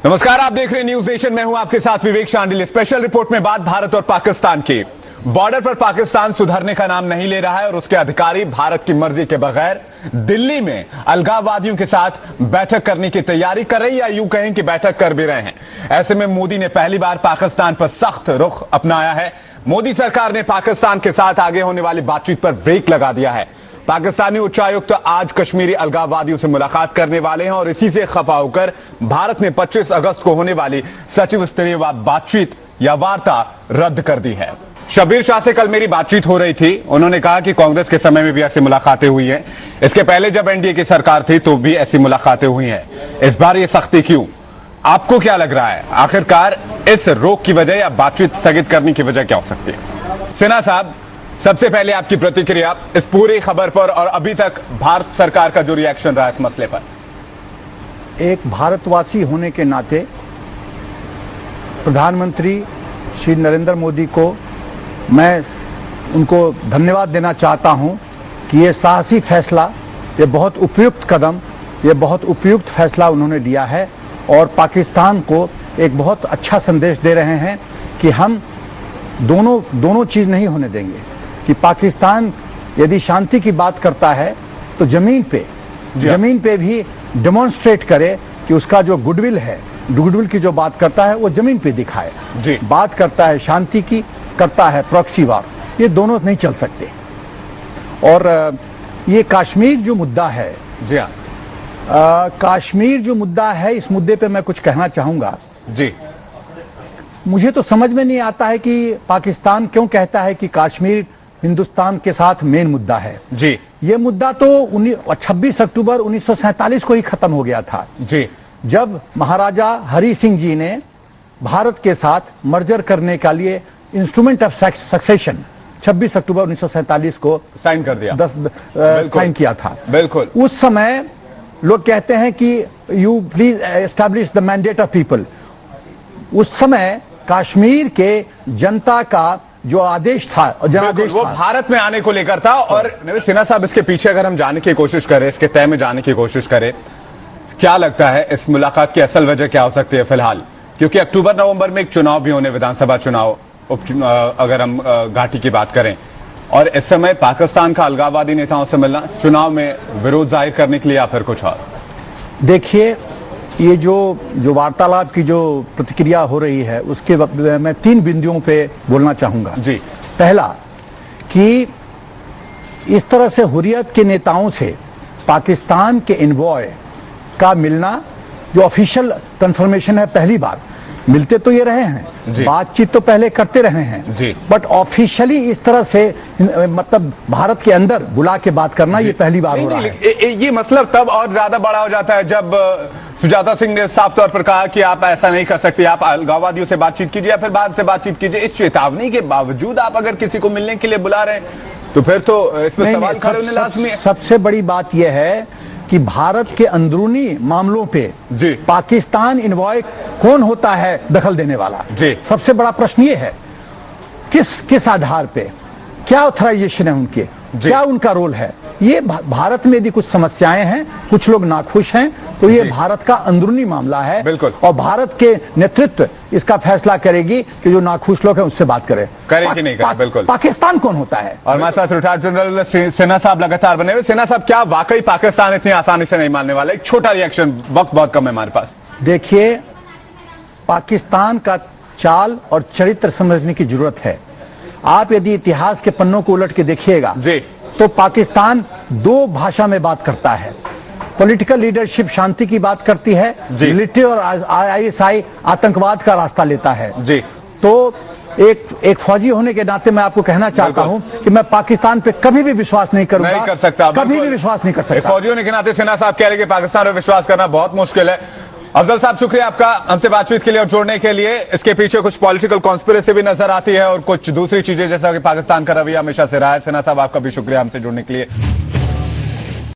नमस्कार, आप देख रहे हैं न्यूज नेशन। मैं हूं आपके साथ विवेक शांडिल। स्पेशल रिपोर्ट में बात भारत और पाकिस्तान की। बॉर्डर पर पाकिस्तान सुधरने का नाम नहीं ले रहा है और उसके अधिकारी भारत की मर्जी के बगैर दिल्ली में अलगाववादियों के साथ बैठक करने की तैयारी कर रही, या यूं कहें कि बैठक कर भी रहे हैं। ऐसे में मोदी ने पहली बार पाकिस्तान पर सख्त रुख अपनाया है। मोदी सरकार ने पाकिस्तान के साथ आगे होने वाली बातचीत पर ब्रेक लगा दिया है। पाकिस्तानी उच्चायुक्त तो आज कश्मीरी अलगाववादियों से मुलाकात करने वाले हैं और इसी से खफा होकर भारत ने 25 अगस्त को होने वाली सचिव स्तरीय बातचीत या वार्ता रद्द कर दी है। शब्बीर शाह से कल मेरी बातचीत हो रही थी। उन्होंने कहा कि कांग्रेस के समय में भी ऐसी मुलाकातें हुई हैं। इसके पहले जब एनडीए की सरकार थी तो भी ऐसी मुलाकातें हुई हैं। इस बार ये सख्ती क्यों? आपको क्या लग रहा है, आखिरकार इस रोक की वजह या बातचीत स्थगित करने की वजह क्या हो सकती है? सिन्हा साहब, सबसे पहले आपकी प्रतिक्रिया इस पूरी खबर पर और अभी तक भारत सरकार का जो रिएक्शन रहा इस मसले पर। एक भारतवासी होने के नाते प्रधानमंत्री श्री नरेंद्र मोदी को मैं उनको धन्यवाद देना चाहता हूं कि ये साहसी फैसला, ये बहुत उपयुक्त कदम, ये बहुत उपयुक्त फैसला उन्होंने लिया है और पाकिस्तान को एक बहुत अच्छा संदेश दे रहे हैं कि हम दोनों चीज नहीं होने देंगे। कि पाकिस्तान यदि शांति की बात करता है तो जमीन पे भी डेमोन्स्ट्रेट करे कि उसका जो गुडविल है, गुडविल की जो बात करता है वो जमीन पे दिखाए। जी। बात करता है शांति की, करता है प्रॉक्सी वार, ये दोनों नहीं चल सकते। और ये कश्मीर जो मुद्दा है, जी हाँ, कश्मीर जो मुद्दा है, इस मुद्दे पे मैं कुछ कहना चाहूंगा। जी। मुझे तो समझ में नहीं आता है कि पाकिस्तान क्यों कहता है कि कश्मीर हिंदुस्तान के साथ मेन मुद्दा है। जी। ये मुद्दा तो 26 अक्टूबर 1947 को ही खत्म हो गया था। जी। जब महाराजा हरि सिंह जी ने भारत के साथ मर्जर करने के लिए इंस्ट्रूमेंट ऑफ सक्सेशन 26 अक्टूबर 1947 को साइन कर दिया, साइन किया था। बिल्कुल। उस समय लोग कहते हैं कि you please establish the mandate of people. उस समय कश्मीर के जनता का जो आदेश था, जनादेश वो था, भारत में आने को लेकर था। और सिन्हा साहब, इसके पीछे अगर हम जाने की कोशिश करें, इसके तय में जाने की कोशिश करें, क्या लगता है इस मुलाकात की असल वजह क्या हो सकती है फिलहाल? क्योंकि अक्टूबर नवंबर में एक चुनाव भी होने, विधानसभा चुनाव, अगर हम घाटी की बात करें, और इस समय पाकिस्तान का अलगाववादी नेताओं से मिलना, चुनाव में विरोध जाहिर करने के लिए या फिर कुछ और? देखिए, ये जो वार्तालाप की जो प्रतिक्रिया हो रही है उसके मैं 3 बिंदुओं पे बोलना चाहूंगा। जी। पहला कि इस तरह से हुर्रियत के नेताओं से पाकिस्तान के एनवॉय का मिलना, जो ऑफिशियल कंफर्मेशन है, पहली बार मिलते तो ये रहे हैं, बातचीत तो पहले करते रहे हैं, बट ऑफिशियली इस तरह से मतलब भारत के अंदर बुला के बात करना ये पहली बार हो रहा है। ये मतलब तब और ज्यादा बड़ा हो जाता है जब सुजाता सिंह ने साफ तौर पर कहा कि आप ऐसा नहीं कर सकते, आप अलगाववादियों से बातचीत कीजिए या फिर बाद से बातचीत कीजिए। इस चेतावनी के बावजूद आप अगर किसी को मिलने के लिए बुला रहे हैं तो फिर तो इसमें सवाल खड़े होने लाजमी है। सबसे बड़ी बात यह है कि भारत के अंदरूनी मामलों पे जी पाकिस्तान इन्वॉय कौन होता है दखल देने वाला? जी। सबसे बड़ा प्रश्न ये है, किस आधार पे, क्या ऑथराइजेशन है उनके, क्या उनका रोल है? ये भारत में यदि कुछ समस्याएं हैं, कुछ लोग नाखुश हैं, तो ये भारत का अंदरूनी मामला है। बिल्कुल। और भारत के नेतृत्व इसका फैसला करेगी कि जो नाखुश लोग हैं उससे बात करें कि नहीं करें। बिल्कुल। पाकिस्तान कौन होता है? और हमारे साथ रिटायर्ड जनरल सिन्हा साहब लगातार बने हुए। सिन्हा साहब, क्या वाकई पाकिस्तान इतनी आसानी से नहीं मानने वाला? एक छोटा रिएक्शन, वक्त बहुत कम है हमारे पास। देखिए, पाकिस्तान का चाल और चरित्र समझने की जरूरत है। आप यदि इतिहास के पन्नों को उलट के देखिएगा तो पाकिस्तान 2 भाषा में बात करता है। पॉलिटिकल लीडरशिप शांति की बात करती है, मिलिट्री और आईएसआई आतंकवाद का रास्ता लेता है। जी। तो एक फौजी होने के नाते मैं आपको कहना चाहता हूं कि मैं पाकिस्तान पे कभी भी विश्वास नहीं करूंगा, नहीं कर सकता, कभी भी विश्वास नहीं कर सकता। फौजी होने के नाते सिन्हा साहब कह रहे हैं कि पाकिस्तान पर विश्वास करना बहुत मुश्किल है। अफजल साहब, शुक्रिया आपका हमसे बातचीत के लिए और जोड़ने के लिए। इसके पीछे कुछ पॉलिटिकल कॉन्स्पिरेसी भी नजर आती है और कुछ दूसरी चीजें, जैसा कि पाकिस्तान का रवैया हमेशा से रहा है। सिन्हा साहब, आपका भी शुक्रिया हमसे जुड़ने के लिए।